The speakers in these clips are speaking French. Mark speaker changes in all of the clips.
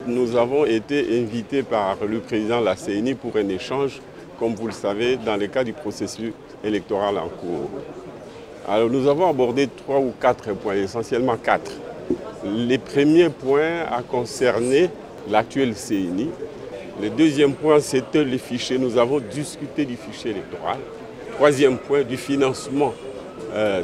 Speaker 1: Nous avons été invités par le président de la CENI pour un échange, comme vous le savez, dans le cadre du processus électoral en cours. Alors nous avons abordé 3 ou 4 points, essentiellement 4. Les premiers points a concerné l'actuel CENI. Le deuxième point, c'était les fichiers. Nous avons discuté du fichier électoral. Troisième point, du financement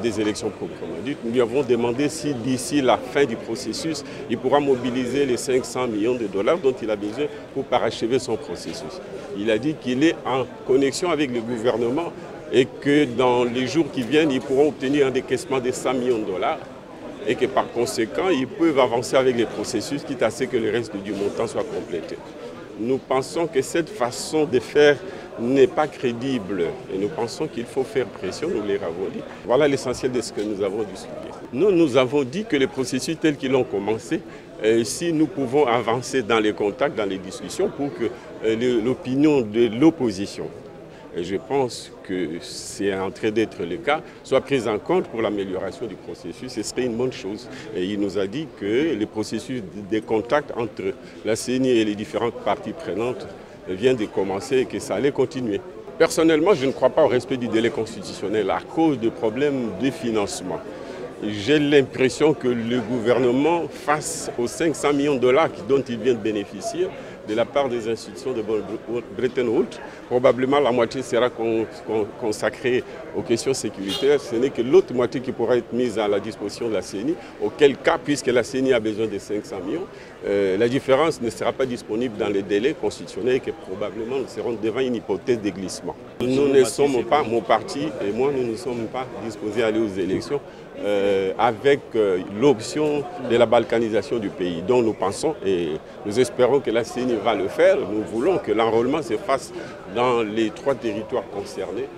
Speaker 1: des élections proprement dites. Nous lui avons demandé si d'ici la fin du processus, il pourra mobiliser les 500 millions de dollars dont il a besoin pour parachever son processus. Il a dit qu'il est en connexion avec le gouvernement et que dans les jours qui viennent, ils pourront obtenir un décaissement de 100 millions de dollars et que par conséquent, ils peuvent avancer avec les processus, quitte à ce que le reste du montant soit complété. Nous pensons que cette façon de faire n'est pas crédible et nous pensons qu'il faut faire pression, nous l'avons dit. Voilà l'essentiel de ce que nous avons discuté. Nous avons dit que les processus tels qu'ils ont commencé, si nous pouvons avancer dans les contacts, dans les discussions pour que l'opinion de l'opposition, et je pense que c'est en train d'être le cas, soit prise en compte pour l'amélioration du processus, ce serait une bonne chose. Et il nous a dit que le processus de contact entre la CENI et les différentes parties prenantes vient de commencer et que ça allait continuer. Personnellement, je ne crois pas au respect du délai constitutionnel à cause de problèmes de financement. J'ai l'impression que le gouvernement, face aux 500 millions de dollars dont il vient de bénéficier, de la part des institutions de Bretton Woods, probablement la moitié sera consacrée aux questions sécuritaires. Ce n'est que l'autre moitié qui pourra être mise à la disposition de la CENI, auquel cas, puisque la CENI a besoin de 500 millions, la différence ne sera pas disponible dans les délais constitutionnels et que probablement nous serons devant une hypothèse de glissement. Nous ne sommes pas, mon parti et moi, nous ne sommes pas disposés à aller aux élections avec l'option de la balkanisation du pays, dont nous pensons et nous espérons que la CENI va le faire. Nous voulons que l'enrôlement se fasse dans les 3 territoires concernés.